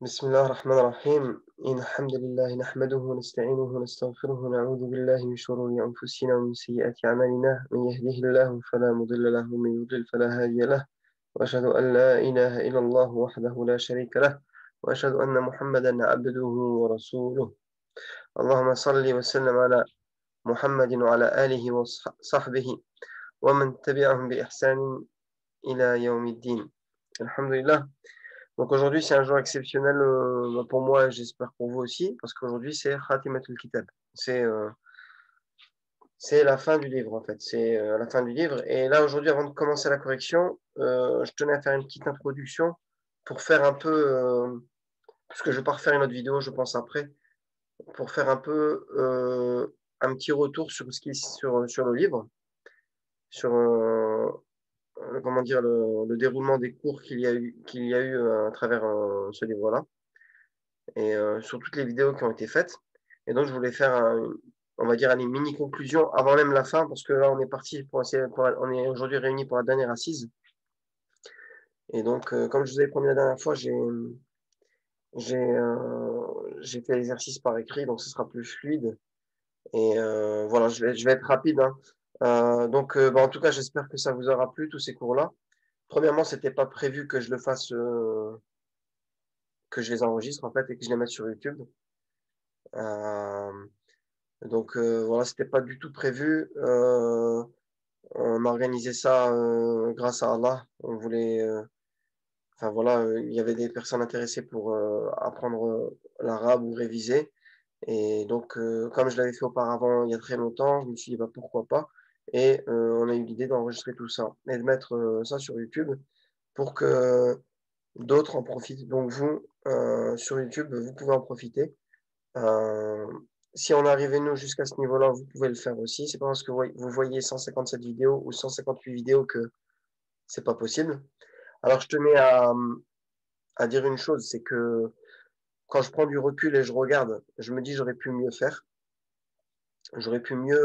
بسم الله الرحمن الرحيم إن الحمد لله نحمده ونستعينه ونستغفره ونعوذ بالله من شرور أنفسنا ومن سيئات أعمالنا من يهده الله فلا مضل له ومن يضلل فلا هادي له وأشهد أن لا إله إلا الله وحده لا شريك له وأشهد أن محمدا عبده ورسوله اللهم صل وسلم على محمد وعلى آله وصحبه ومن تبعهم بإحسان إلى يوم الدين الحمد لله. Donc aujourd'hui, c'est un jour exceptionnel, pour moi et j'espère pour vous aussi, parce qu'aujourd'hui, c'est Khatimatul Kitab. C'est, heu, c'est la fin du livre, en fait. C'est, la fin du livre et là, aujourd'hui, avant de commencer la correction, je tenais à faire une petite introduction pour faire un peu, parce que je vais pas refaire une autre vidéo, je pense après, pour faire un peu, un petit retour sur ce qui est sur le livre, sur, comment dire? Le déroulement des cours qu'il y a eu, à travers, ce livre-là. Et sur toutes les vidéos qui ont été faites et donc je voulais faire on va dire, une mini conclusion avant même la fin parce que là, on est parti pour essayer on est aujourd'hui réunis pour la dernière assise et donc comme je vous avais promis la dernière fois, j'ai fait l'exercice par écrit donc ce sera plus fluide et voilà, je vais être rapide, hein. Donc bah, en tout cas, j'espère que ça vous aura plu tous ces cours-là. Premièrement, c'était pas prévu que je le fasse, que je les enregistre en fait et que je les mette sur YouTube. Hem Donc voilà, c'était pas du tout prévu, on a organisé ça, grâce à Allah. On voulait, enfin voilà, il y avait des personnes intéressées pour, apprendre, l'arabe ou réviser et donc comme je l'avais fait auparavant il y a très longtemps, je me suis dit: «Bah, pourquoi pas?» et on a eu l'idée d'enregistrer tout ça et de mettre, ça sur YouTube pour que d'autres en profitent. Donc vous, sur YouTube, vous pouvez en profiter. Heu, Si on est arrivé nous jusqu'à ce niveau-là, vous pouvez le faire aussi. C'est pas parce que vous voyez 157 vidéos ou 158 vidéos que c'est pas possible. Alors je tenais à dire une chose, c'est que quand je prends du recul et je regarde, je me dis: «J'aurais pu mieux faire». J'aurais pu mieux,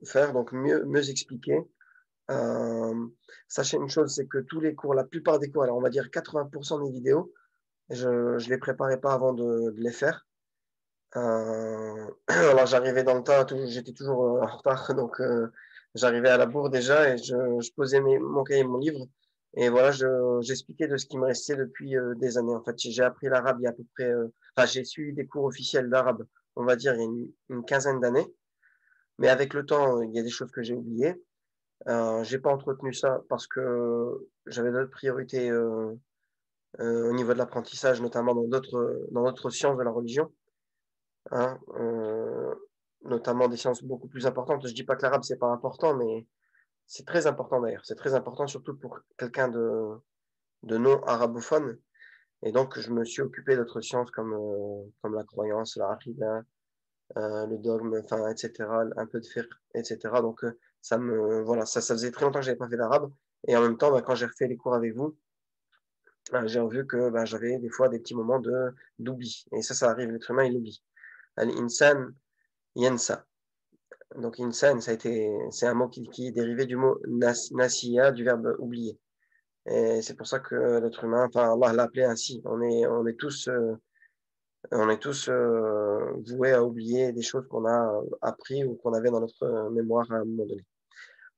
faire, donc mieux expliquer. Hem, Sachez une chose, c'est que tous les cours, la plupart des cours, alors on va dire 80 des vidéos, je les préparais pas avant de les faire. Alors j'arrivais dans le tas, j'étais toujours, en retard donc j'arrivais à la bourre déjà et je posais mon cahier et mon livre et voilà, j'expliquais de ce qui me restait depuis, des années. En fait, j'ai appris l'arabe il y a à peu près, enfin j'ai suivi des cours officiels d'arabe, on va dire il y a une quinzaine d'années, mais avec le temps, il y a des choses que j'ai oubliées. J'ai pas entretenu ça parce que j'avais d'autres priorités, au niveau de l'apprentissage, notamment dans d'autres sciences de la religion. Hein, notamment des sciences beaucoup plus importantes. Je dis pas que l'arabe, c'est pas important, mais c'est très important d'ailleurs. C'est très important surtout pour quelqu'un de non arabophone et donc je me suis occupé d'autres sciences comme la croyance, la aqidah, le dogme, enfin et cetera, un peu de fiqh et cetera donc voilà, ça faisait très longtemps que j'avais pas fait d'arabe et en même temps, bah, quand j'ai refait les cours avec vous, j'ai revu que, bah, j'avais des fois des petits moments d'oubli et ça arrive, l'être humain, il oublie. Al-insan yansa. Donc insan, c'est un mot qui est dérivé du mot nasiya, du verbe oublier. Et c'est pour ça que l'être humain, enfin Allah l'a appelé ainsi. On est tous voués à oublier des choses qu'on a appris ou qu'on avait dans notre mémoire à un moment donné.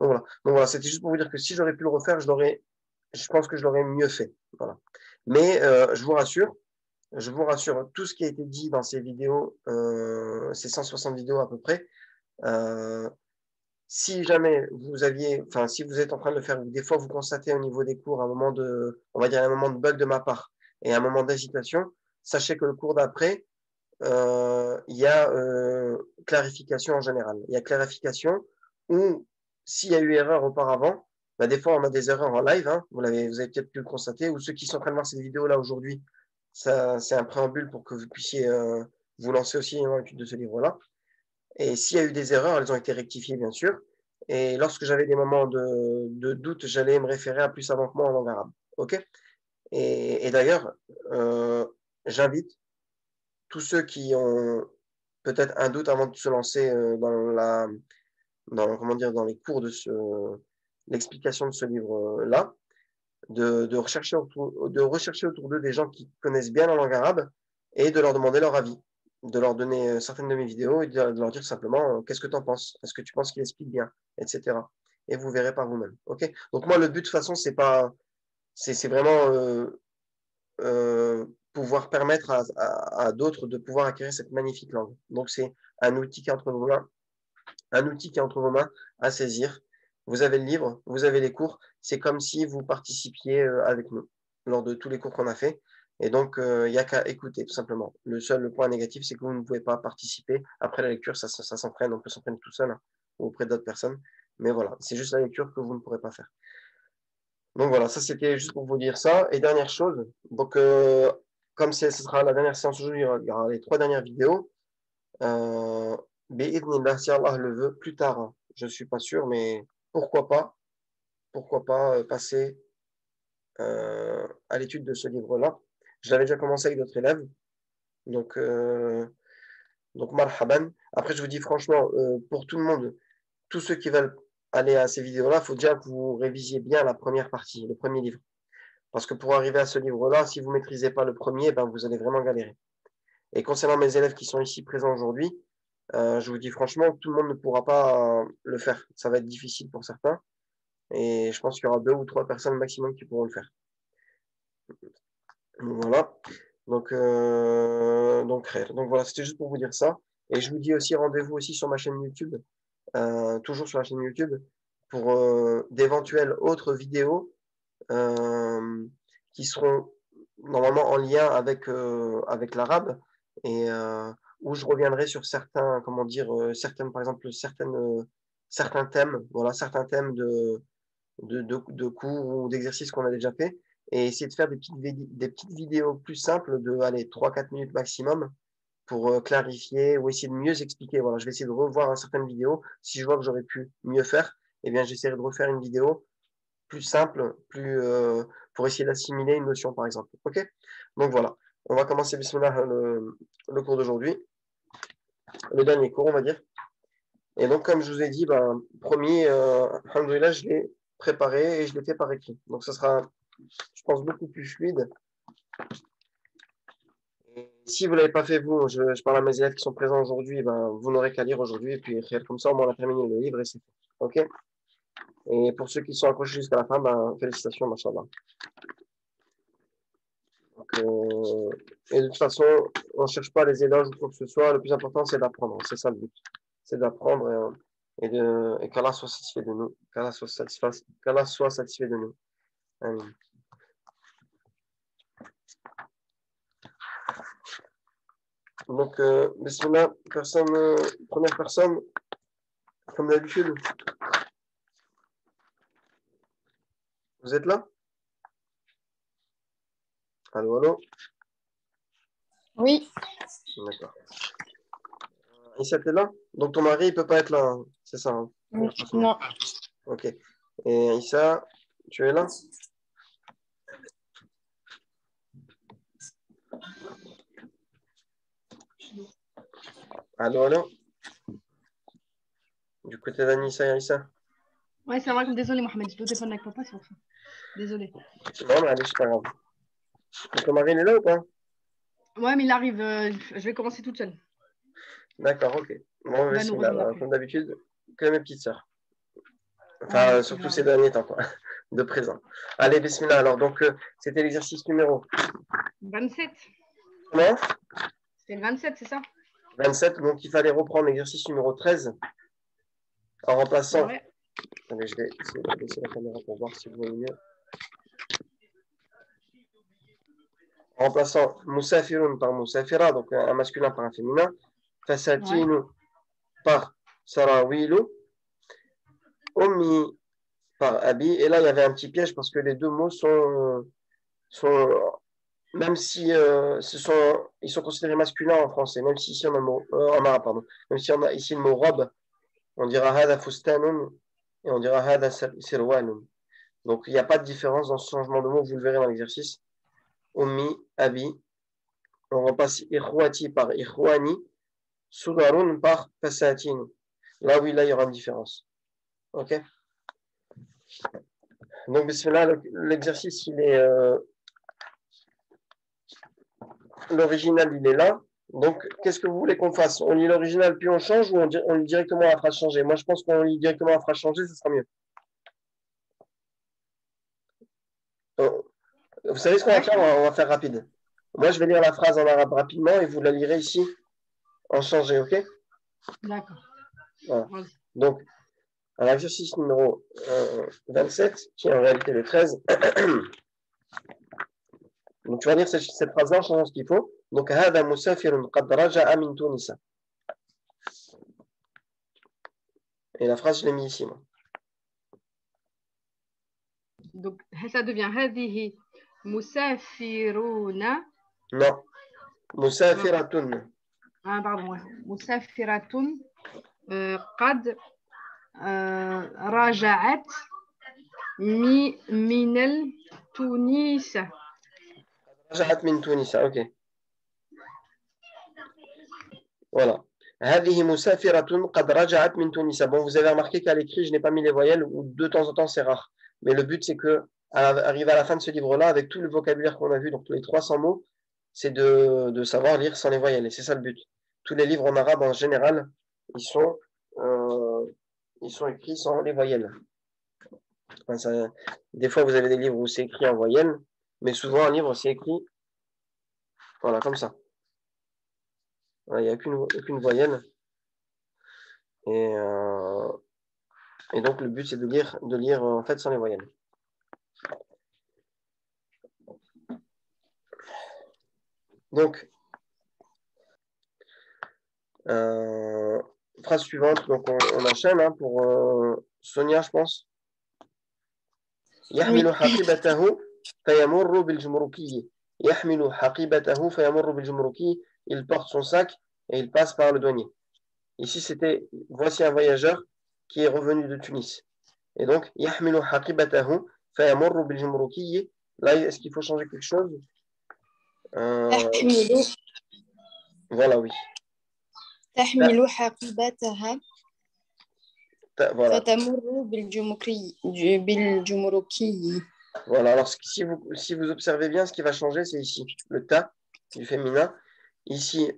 Donc voilà, c'était juste pour vous dire que si j'aurais pu le refaire, je pense que je l'aurais mieux fait. Voilà. Mais je vous rassure, tout ce qui a été dit dans ces vidéos, ces 160 vidéos à peu près, heu si jamais si vous êtes en train de le faire, des fois vous constatez au niveau des cours on va dire un moment de bug de ma part et un moment d'hésitation, sachez que le cours d'après, il y a, clarification en général. Il y a clarification ou s'il y a eu erreur auparavant, bah, des fois on a des erreurs en live, hein, vous avez peut-être pu le constater ou ceux qui sont en train de voir cette vidéo là aujourd'hui, ça c'est un préambule pour que vous puissiez, vous lancer aussi dans l'étude de ce livre-là. Et s'il y a eu des erreurs, elles ont été rectifiées, bien sûr. Et lorsque j'avais des moments de doute, j'allais me référer à plus savant que moi en langue arabe. OK? Et d'ailleurs, heu, j'invite tous ceux qui ont peut-être un doute avant de se lancer, comment dire? Dans les cours l'explication de ce livre, là, de rechercher autour d'eux des gens qui connaissent bien la langue arabe et de leur demander leur avis, de leur donner certaines de mes vidéos et de leur dire simplement qu'est-ce que tu en penses? Est-ce que tu penses qu'il explique bien? Etc. Et vous verrez par vous-même. Ok? Donc moi, le but de toute façon, c'est vraiment pouvoir permettre à d'autres de pouvoir acquérir cette magnifique langue. Donc c'est un outil qui est entre vos mains, un outil qui est entre vos mains à saisir. Vous avez le livre, vous avez les cours. C'est comme si vous participiez avec nous lors de tous les cours qu'on a fait. Et donc, il n'y a qu'à écouter, tout simplement. Le point négatif, c'est que vous ne pouvez pas participer. Après la lecture, ça s'entraîne, on peut s'entraîner tout seul hein, ou auprès d'autres personnes. Mais voilà, c'est juste la lecture que vous ne pourrez pas faire. Donc voilà, ça c'était juste pour vous dire ça. Et dernière chose, donc comme ce sera la dernière séance aujourd'hui, il y aura les 3 dernières vidéos. Bi'idhnillah, si Allah le veut, plus tard, hein. Je ne suis pas sûr, mais pourquoi pas passer à l'étude de ce livre-là. Je l'avais déjà commencé avec d'autres élèves, donc, donc marhaban. Après, je vous dis franchement, pour tout le monde, tous ceux qui veulent aller à ces vidéos-là, il faut déjà que vous révisiez bien la première partie, le premier livre. Parce que pour arriver à ce livre-là, si vous ne maîtrisez pas le premier, ben, vous allez vraiment galérer. Et concernant mes élèves qui sont ici présents aujourd'hui, je vous dis franchement, tout le monde ne pourra pas le faire. Ça va être difficile pour certains. Et je pense qu'il y aura 2 ou 3 personnes maximum qui pourront le faire. Voilà. Donc voilà, c'était juste pour vous dire ça. Et je vous dis aussi rendez-vous aussi sur ma chaîne YouTube, toujours sur la chaîne YouTube, pour d'éventuelles autres vidéos qui seront normalement en lien avec l'arabe et où je reviendrai sur certains, comment dire, certaines, par exemple, certains thèmes, voilà, certains thèmes de cours ou d'exercices qu'on a déjà fait et essayer de faire des petites vidéos plus simples de, allez, 3-4 minutes maximum pour clarifier ou essayer de mieux expliquer. Voilà, je vais essayer de revoir certaines vidéos. Si je vois que j'aurais pu mieux faire, eh bien, j'essaierai de refaire une vidéo plus simple, pour essayer d'assimiler une notion, par exemple. OK? Donc voilà, on va commencer, bismillah, le cours d'aujourd'hui, le dernier cours, on va dire. Et donc, comme je vous ai dit, ben, promis, alhamdoulilah, je l'ai préparé et je l'ai fait par écrit. Donc, ça sera, je pense, beaucoup plus fluide. Et si vous ne l'avez pas fait, vous, je parle à mes élèves qui sont présents aujourd'hui, ben, vous n'aurez qu'à lire aujourd'hui et puis écrire comme ça, au moins on a terminé le livre et c'est fait. OK? Et pour ceux qui sont accrochés jusqu'à la fin, ben, félicitations, machallah. Donc, et de toute façon, on ne cherche pas les éloges ou quoi que ce soit. Le plus important, c'est d'apprendre. C'est ça le but. C'est d'apprendre et qu'Allah soit satisfait de nous. Qu'Allah soit satisfait de nous. Amen. Donc, bismillah, première personne, comme d'habitude. Vous êtes là? Allô, allô? Oui. D'accord. Issa, t'es là? Donc, ton mari, il peut pas être là, hein. C'est ça, hein? Non. Ok. Et Issa, tu es là? Allô, allô? Du côté d'Anissa et Issa? Ouais, c'est vrai que désolé, Mohamed, je dois téléphone avec papa, c'est pour ça. Désolé. Non, mais allez, c'est pas grave. Ton mari, il est là ou pas? Ouais, mais il arrive, je vais commencer toute seule. D'accord, ok. Bon, Il va nous bismillah, rejoindre après. comme d'habitude, que mes petites sœurs. Ouais, Enfin, c'est surtout grave. ces derniers temps, quoi, de présent. Allez, bismillah. Alors, donc, c'était l'exercice numéro 27. comment? C'était le 27, c'est ça? 27. Donc, il fallait reprendre l'exercice numéro 13 en remplaçant. Ouais. Attendez, je vais essayer de baisser la caméra pour voir si vous voyez mieux. En remplaçant Moussafirun par Moussafira, donc un masculin par un féminin. Fasatinu Ouais. par Sarawilu. Ommi par Abi. Et là, il y avait un petit piège parce que les deux mots sont même si ils sont considérés masculins en français, même si ici on a le mot, en arabe, pardon, même si on a ici le mot robe, on dira hada fustanun et on dira hada sirwanun. Donc il n'y a pas de différence dans ce changement de mot, vous le verrez dans l'exercice. Ummi, abi, on remplace ikhwati par ikhwani, sudarun par fasatin. Là oui, là il y aura une différence. Ok? Donc, bismillah, l'exercice, il est l'original, il est là. Donc, qu'est-ce que vous voulez qu'on fasse? On lit l'original puis on change ou on lit directement la phrase changée? Moi, je pense qu'on lit directement la phrase changée, ce sera mieux. Vous savez ce qu'on va faire? On va faire rapide. Moi, je vais lire la phrase en arabe rapidement et vous la lirez ici en changé, ok? D'accord. Voilà. Donc, à l'exercice numéro 27, qui est en réalité le 13, donc tu vas lire cette phrase-là en changeant ce qu'il faut. Donc, هذا مسافر قد رجع من تونس. Et la phrase, je l'ai mis ici, moi. Donc, ça devient هذه مسافرون. Non. مسافرة. Ah, pardon. مسافرة قد رجعت من تونس. رجعت من تونس, ok. Voilà. هذه مسافرة قد رجعت من تونس. Bon, vous avez remarqué qu'à l'écrit, je n'ai pas mis les voyelles, ou de temps en temps, c'est rare. Mais le but, c'est que, arriver à la fin de ce livre-là, avec tout le vocabulaire qu'on a vu, donc tous les 300 mots, c'est de savoir lire sans les voyelles. Et c'est ça le but. Tous les livres en arabe, en général, ils sont écrits sans les voyelles. Enfin, ça, des fois, vous avez des livres où c'est écrit en voyelles, mais souvent, un livre, c'est écrit, voilà, comme ça. Il n'y a aucune voyelle. Et donc, le but, c'est de lire en fait sans les voyelles. Donc, phrase suivante. Donc, on enchaîne hein, pour Sonia, je pense. يحمل حقيبته فيمر بالجمركي. يحمل حقيبته فيمر بالجمركي. Il porte son sac et il passe par le douanier. Ici, c'était voici un voyageur qui est revenu de Tunis. Et donc, يحمل حقيبته فيمر بالجمركي. Là, est-ce qu'il faut changer quelque chose? Voilà, oui. تحمل حقيبتها Voilà. فتمر بالجمركي. Voilà, alors si vous observez bien, ce qui va changer, c'est ici, le ta du féminin. Ici,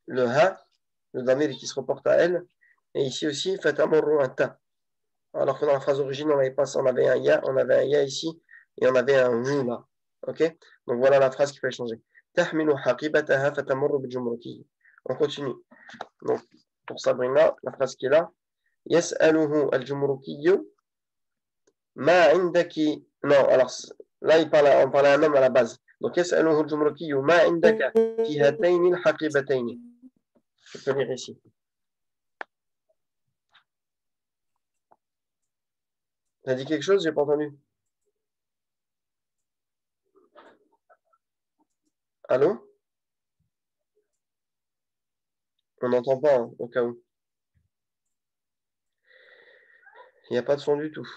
le ha, le damir qui se reporte à elle. Et ici aussi, fatamorru, un ta. Alors que dans la phrase d'origine, on avait un ya ici, et on avait un hu là. Ok? Donc voilà la phrase qui va changer. Tahmilu haqibataha fatamorru bijumruki. On continue. Donc, pour Sabrina, la phrase qui est là. Yas'aluhu al-jumrukiyu ma indaki. Non, alors là, on parlait à un homme à la base. Donc, yas'aluhu al-jumrukiyu ma indaka fi hatayni al-haqibatayni. Je peux lire ici. Tu as dit quelque chose? J'ai pas entendu. Allô? On n'entend pas, hein, au cas où. Il n'y a pas de son du tout.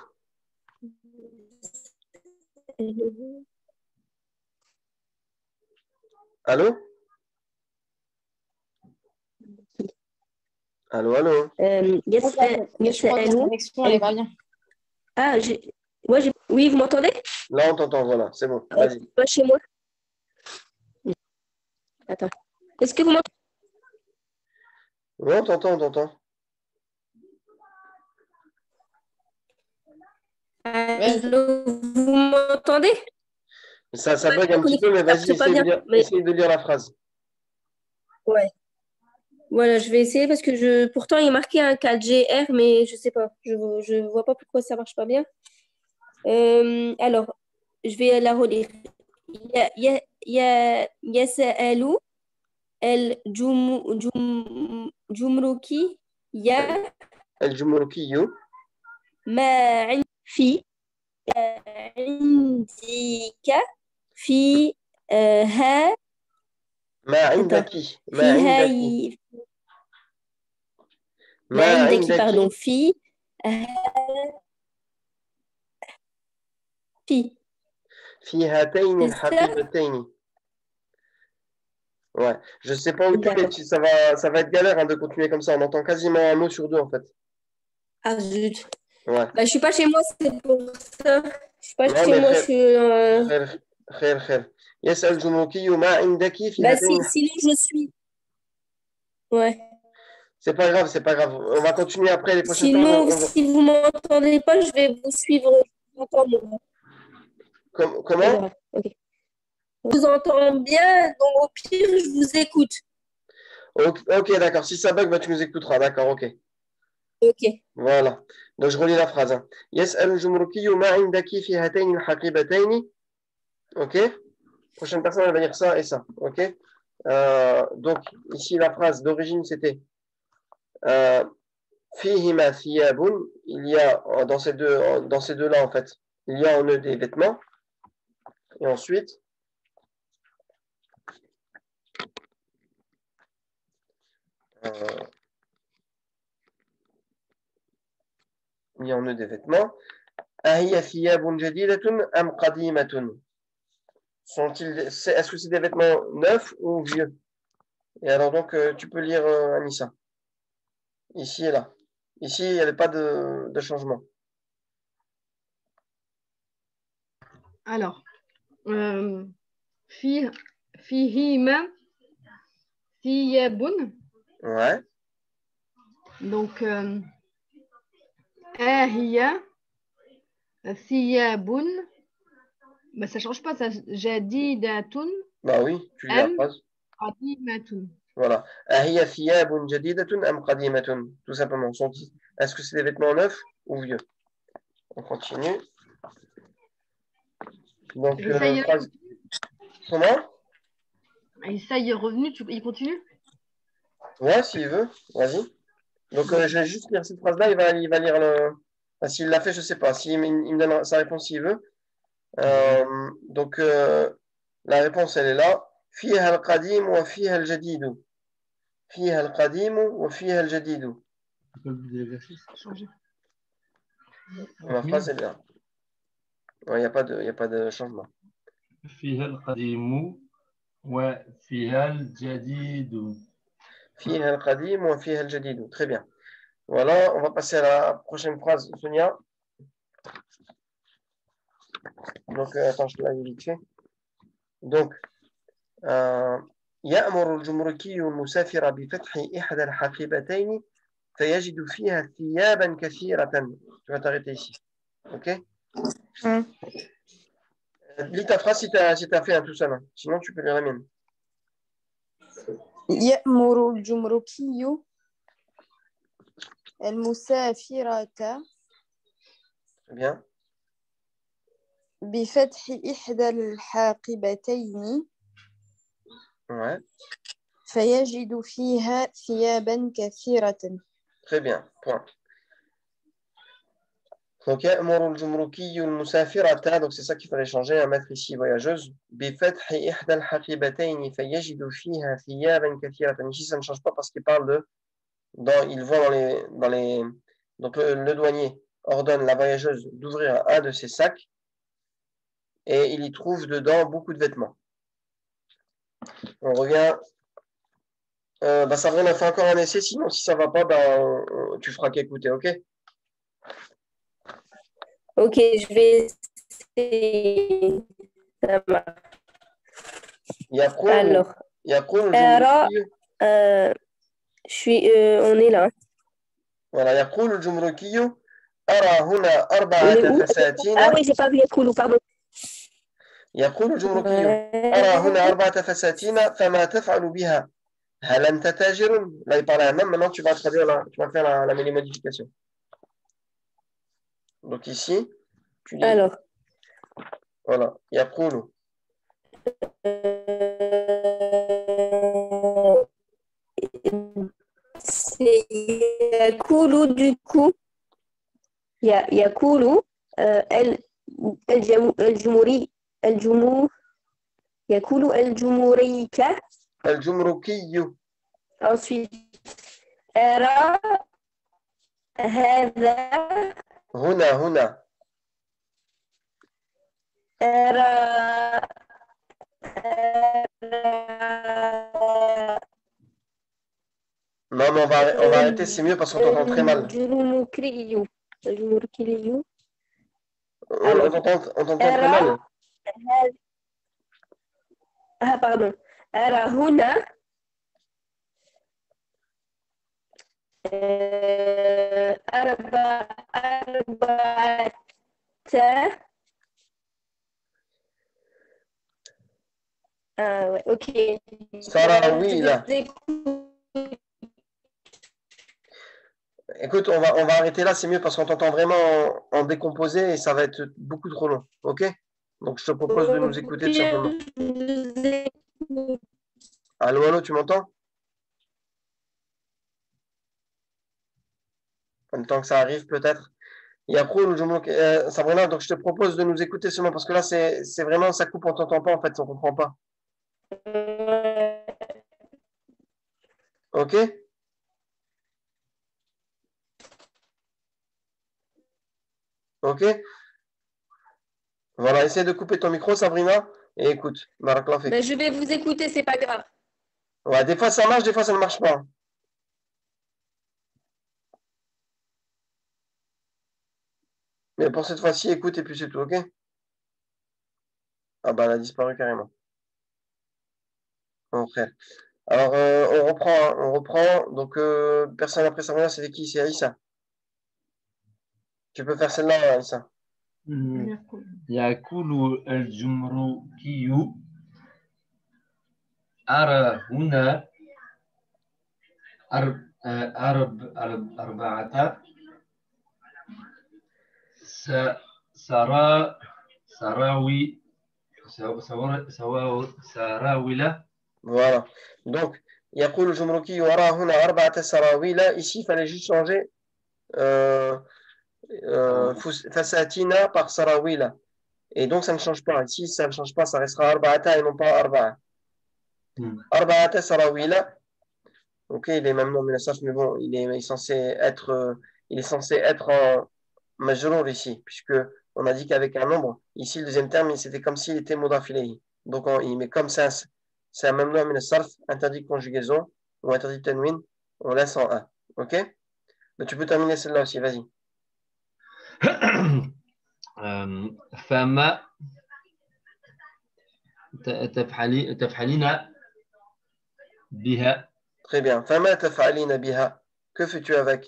Allô? Allô, allô? Yes, Je crois que la connexion, elle est pas bien. Ah, oui, vous m'entendez? Là, on t'entend, voilà, c'est bon. Vas-y. Pas chez moi. Attends. Est-ce que vous m'entendez? Oui, on t'entend, on t'entend. Allô, vous m'entendez? Ça bug un petit peu, mais vas-y, essaye de lire la phrase. Ouais. Voilà, je vais essayer parce que pourtant il est marqué un 4GR, mais je sais pas. Je vois pas pourquoi ça marche pas bien. Alors, je vais la relire. يسأل الجمركي الجمركي ما عندك في ها ما عندك ما عندك pardon في هاتين الحقيبتين. Ouais, je sais pas où tu es, ça va être galère hein, de continuer comme ça. On entend quasiment un mot sur deux en fait. Ah zut. Ouais. Bah, je suis pas chez moi, c'est pour ça. Je suis pas Non, chez mais moi, je suis. خير. يسأل الجمركي ما عندك في Bah, هاتين. sinon, je suis. Ouais. C'est pas grave, c'est pas grave. On va continuer après les prochaines fois. Sinon, si vous m'entendez pas, je vais vous suivre. Je vous entends, mais on Comment? verra. Ok. Je vous entends bien, donc au pire, je vous écoute. Ok, d'accord. Si ça bug, bah, tu nous écouteras. D'accord, ok. Ok. Voilà. Donc, je relis la phrase. Hein. يسأل الجمركي ما عندك في هاتين الحقيبتين. Ok. Prochaine personne, elle va dire ça et ça. Ok. Donc, ici, la phrase d'origine, c'était فيهما ثياب. Il y a dans ces deux-là, en fait, il y a en eux des vêtements. Et ensuite, il y a en eux des vêtements. أهي ثياب جديدة أم قديمة. Est-ce que c'est des vêtements neufs ou vieux? Et alors donc, tu peux lire Anissa. Ici et là. Ici, il n'y avait pas de changement. Alors, fihima thiyabun. Ouais. Donc, ahiya thiyabun. Bah, ça change pas, ça. Jadidatun Bah oui, tu lis la am phrase. qadimatun. Voilà. أهي ثياب جديدة أم قديمة. Tout simplement. Est-ce que c'est des vêtements neufs ou vieux? On continue. Donc, Et ça y est, phrase. Comment? et ça y est revenu, il continue? Ouais, s'il veut. Vas-y. Donc, je vais juste lire cette phrase-là. Il va lire le. Enfin, s'il l'a fait, je ne sais pas. S'il il me donne sa réponse s'il veut. Donc, la réponse, elle est là. فيها القديم وفيها الجديد. فيها القديم وفيها الجديد. Changer. La phrase, elle est là. Il n'y a pas de changement. فيها القديم وفيها الجديد. فيها القديم وفيها الجديد. Très bien. Voilà, on va passer à la prochaine phrase, Sonia. Donc, attends, je te la lis vite fait. Donc, يأمر الجمركي المسافر بفتح إحدى الحقيبتين فيجد فيها ثيابا كثيرة. Tu vas t'arrêter ici. Ok? Lis ta phrase si tu as fait un tout seul. Hein. Sinon, tu peux lire la mienne. يأمر الجمركي المسافرة Très bien. بفتح إحدى الحاقبتين Ouais. فيجد فيها ثيابا كثيرة. Très bien. Point. Donc, يأمر الجمركي المسافرة. Donc, c'est ça qu'il fallait changer. À mettre ici voyageuse. بفتح إحدى الحقيبتين فيجد فيها ثيابا كثيرة. Ici, ça ne change pas parce qu'il parle de. Il voit dans les. Donc, le douanier ordonne la voyageuse d'ouvrir un de ses sacs et il y trouve dedans beaucoup de vêtements. On revient. Ça va, on a fait encore un essai. Sinon, si ça ne va pas, tu feras qu'écouter, ok? Ok, je vais essayer. Ça marche. Alors, on est là. Voilà, يقول الجمركي أرى هنا أربعة فساتين. Ah oui, j'ai pas vu يقول, pardon. يقول الجمركي أرى هنا أربعة فساتين فما تفعل بها؟ هل أنت تاجر؟ Là, il parle à un homme. Maintenant, tu vas faire la mini-modification. Donc ici, tu dis. Alors. Voilà. يقول. C'est يقول du coup. يقول الجمهوري يقول الجمركي. Ensuite, أرى هذا هنا أرى Non, mais on va arrêter, c'est mieux parce qu'on t'entend très mal. الجمهوري الجمركي On t'entend très mal. pardon. أرى هنا أربعة ouais, ok. Sarawila. Écoute, on va arrêter là, c'est mieux parce qu'on t'entend vraiment en décomposé et ça va être beaucoup trop long. Ok? Donc je te propose de nous écouter tout simplement. Allô, allô, tu m'entends? En même temps que ça arrive, peut-être. Sabrina, donc je te propose de nous écouter seulement parce que là, c'est vraiment, ça coupe, on t'entend pas en fait, on comprend pas. Ok? Ok? Voilà, essaie de couper ton micro, Sabrina, et écoute. Barakallah fik. Ben, je vais vous écouter, c'est pas grave. Ouais, des fois ça marche, des fois ça ne marche pas. Mais pour cette fois-ci, écoute et puis c'est tout, ok? Ah bah elle a disparu carrément. Bon, frère. Alors, on reprend, hein, on reprend. Donc, personne après Sabrina, c'était qui? C'est Aïssa. Tu peux faire celle-là, Aïssa. يقول الجمركي أرى هنا أربعة سراويل. Voilà. Donc, يقول الجمركي يرى هنا أربعة سراويل. Ici, il fallait juste changer فساتين par سراويل. Et donc, ça ne change pas. Ici, ça ne change pas. Ça restera أربعة et non pas أربعة. أربعة سراويل. Ok, il est même non minasaf, mais bon, il est censé être en majrour ici, puisque on a dit qu'avec un nombre, ici le deuxième terme, c'était comme s'il était mudaf ilayhi. Donc il met comme ça, c'est un même nom minasaf, interdit de conjugaison ou interdit de tanwin, on laisse en un. Ok? Mais tu peux terminer celle-là aussi, vas-y. فما تفعلين بها. Très bien. فما تفعلين بها. Que fais-tu avec?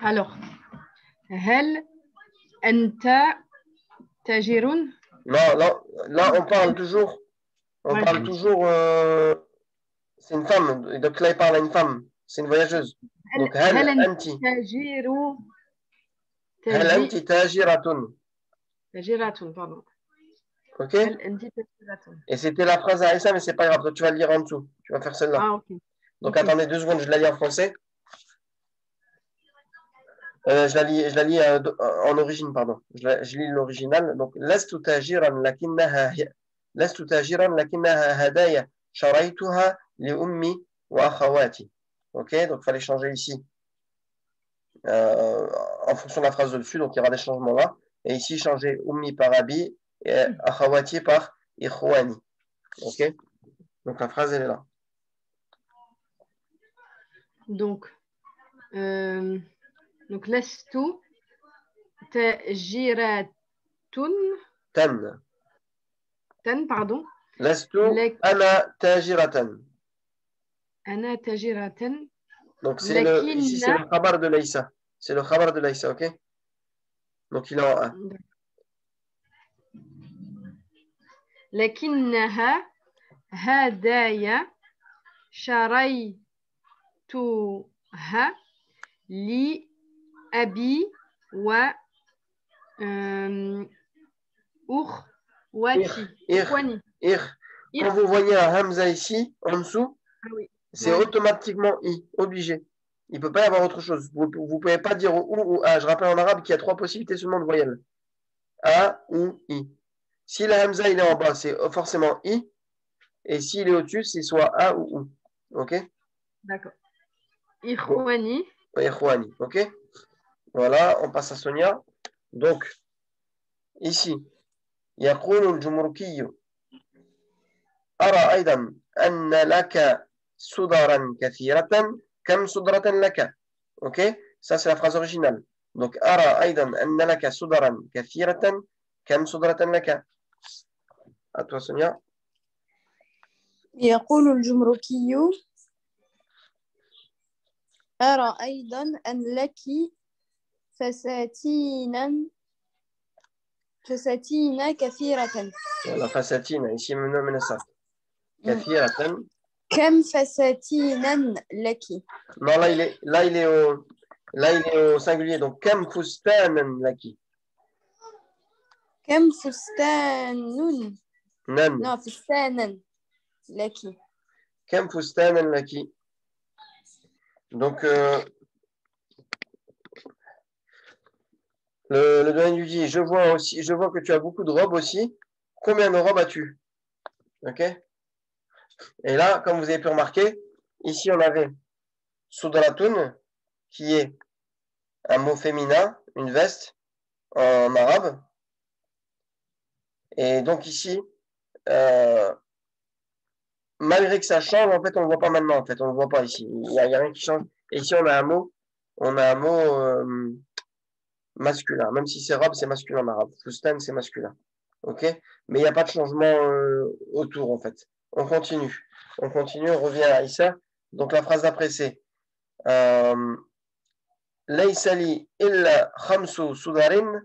Alors, هل أنت تاجر؟ Non, là on parle toujours. On parle toujours. C'est une femme. Donc là, il parle à une femme. C'est une voyageuse. Donc, هل أنت anti. تاجر؟ هل أنت تاجرة. تاجرة, pardon. Ok? هل أنت تاجرة. Et c'était la phrase à Aïssa, mais c'est pas grave. Toi, tu vas le lire en dessous. Tu vas faire celle-là. Ah, ok. Donc, Okay. attendez 2 secondes. Je la lis en français. Je la lis en origine, pardon. Je lis l'original. Donc, لست تاجرا لكنها هدايا شريتها لأمي وأخواتي. Ok? Donc, il fallait changer ici. En fonction de la phrase de dessus, donc il y aura des changements là. Et ici, changer Ummi par Abi et Akhawati par Ikhwani. Ok? Donc la phrase, elle est là. Donc lastu tajiratun. Tan, pardon. Lastu ana tajiratan. Ana tajiratan. Donc ici, c'est le khabar de Laïsa. C'est le khabar de Laïsa, ok? Donc il est en 1. لكنها هدايا شريتها لأبي وأخواتي. Quand vous voyez un Hamza ici, en dessous, oui. C'est automatiquement I, obligé. Il ne peut pas y avoir autre chose. Vous ne pouvez pas dire ou A. Je rappelle en arabe qu'il y a 3 possibilités seulement de voyelles. A ou I. Si le Hamza il est en bas, c'est forcément I. Et s'il est au-dessus, c'est soit A ou U. Ok? D'accord. Ikhwani. Ikhwani. Ok? Voilà, on passe à Sonia. Donc, ici, يقول الجمركي أرى أيضا أن لك صدرا كثيرة كم صدرة لك. Ok? Ça, c'est la phrase originale. Donc, أرى أيضا أن لك صدرا كثيرة كم صدرة لك. À toi, Sonia. يقول الجمركي أرى أيضا أن لك فساتين كثيرة. Voilà, فساتين. Ici, ممنوع من الصرف. كثيرة. كم فساتينا لك؟ Non, là, il est au singulier. Donc, كم فستانا لك. كم فستان نن. non فستانا لك. كم فستانا لك. Donc, le doyen lui dit, je vois que tu as beaucoup de robes aussi. Combien de robes as-tu? Ok? Et là, comme vous avez pu remarquer, ici on avait Sudratun, qui est un mot féminin, une veste en arabe. Et donc ici, malgré que ça change, en fait, on ne le voit pas maintenant. En fait, on ne le voit pas ici. Il n'y a rien qui change. Et ici, on a un mot masculin. Même si c'est robe, c'est masculin en arabe. Fustan, c'est masculin. Ok? Mais il n'y a pas de changement autour, en fait. On continue. On revient à Issa. Donc la phrase d'après, c'est ليس لي إلا 5 صدر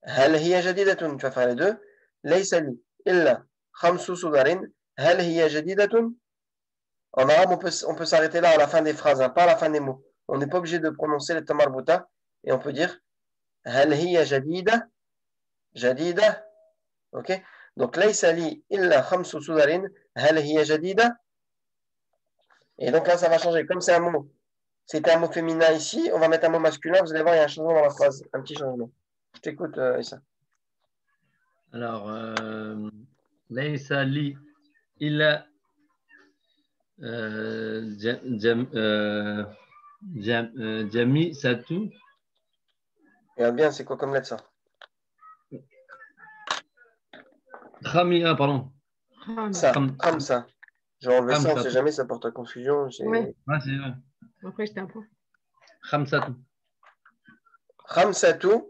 هل هي جديدة. Tu vas faire les deux. ليس لي إلا 5 صدر هل هي جديدة. En arabe, on peut s'arrêter là à la fin des phrases, hein, pas à la fin des mots. On n'est pas obligé de prononcer le tamarbuta et on peut dire هل هي جديدة. جديدة. Ok? Donc ليس لي إلا 5 صدر هل هي جديدة. Et donc là, ça va changer. Comme c'est un mot, c'était un mot féminin ici, on va mettre un mot masculin. Vous allez voir, il y a un changement dans la phrase, un petit changement. Je t'écoute, Issa. Alors, ليس لي إلا جميسة. Regarde bien, c'est quoi comme lettre ça? خامية, pardon. Ça, comme ça. Je vais enlever ça, on ne sait jamais, ça porte à confusion. Ouais. Ah, c'est vrai. Après, j'étais un peu. خمسة. خمسة.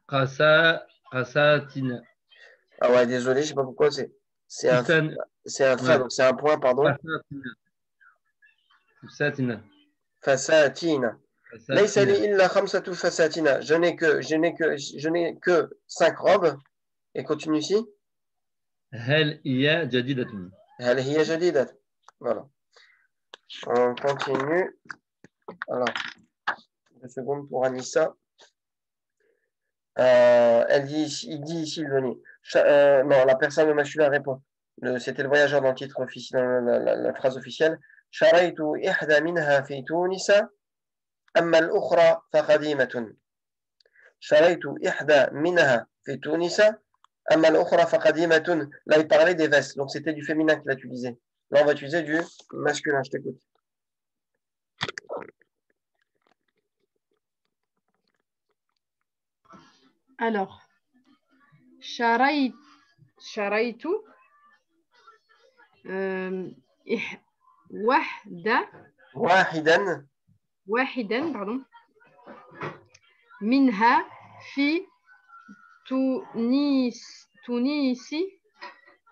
خمسة قساتين. Ah ouais, désolé, je ne sais pas pourquoi, c'est un trait, donc c'est un point, pardon. فساتين. فساتين. ليس لي إلا 5 فساتين. Je n'ai que 5 robes. Et continue ici. هل هي جديدة. هل هي جديدة. Voilà. On continue. Alors, 2 secondes pour Anissa. Il dit ici le Denis. Non, la personne masculine répond. C'était le voyageur dans le titre officiel, la phrase officielle. شريت إحدى منها في تونس أما الأخرى فقديمة. شريت إحدى منها في تونس أما الأخرى فقديمة. Là, il parlait des vestes, donc c'était du féminin qu'il a utilisé. Là, on va utiliser du masculin. Je t'écoute. Alors, شريت واحدا pardon منها في تونس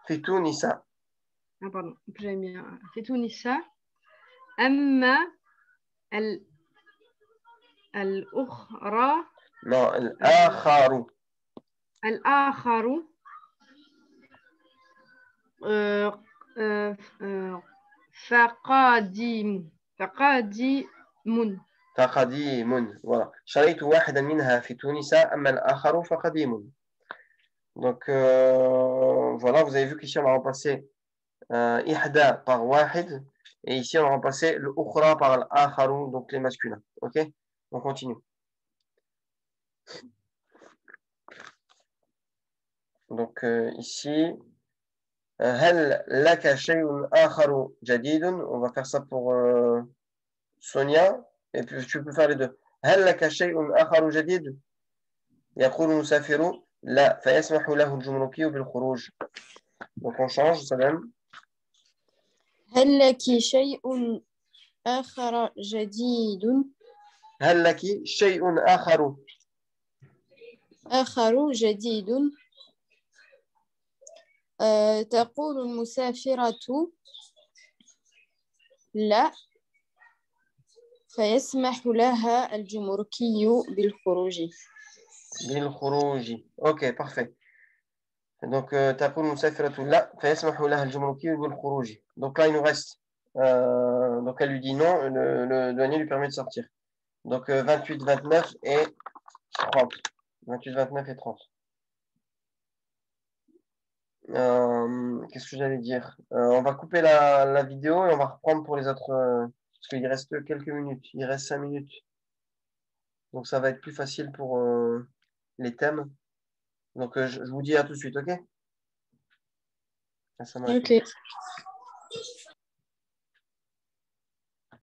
في تونس. Ah pardon, j'aime bien. في تونس أما الأخرى non الآخر فقديم. voilà. شريت واحدا منها في تونس أما الآخر فقديم. Donc voilà, vous avez vu qu'ici on a remplacé ihda par wahid et ici on a remplacé le ukhra par l'akharu, donc les masculins. Ok, on continue. Donc ici هل لك شيء آخر جديد. On va faire ça pour Sonia et puis tu peux faire les deux. هل لك شيء آخر جديد. يقول المسافر لا فيسمح له الجمركي بالخروج. Donc on change ça même. هل لك شيء آخر جديد هل لك شيء آخر؟ آخر جديد تقول المسافرة لا فيسمح لها الجمركي بالخروج. بالخروج. Ok, parfait. Donc, تقول المسافرة لا فيسمح لها الجمركي بالخروج. Donc là, il nous reste. Donc, elle lui dit non, le douanier lui permet de sortir. Donc, 28, 29 et 30. 28, 29 et 30. Qu'est-ce que j'allais dire? On va couper la vidéo et on va reprendre pour les autres. Parce qu'il reste quelques minutes. Il reste 5 minutes. Donc, ça va être plus facile pour les thèmes. Donc, je vous dis à tout de suite, ok? Ça marche. Ok.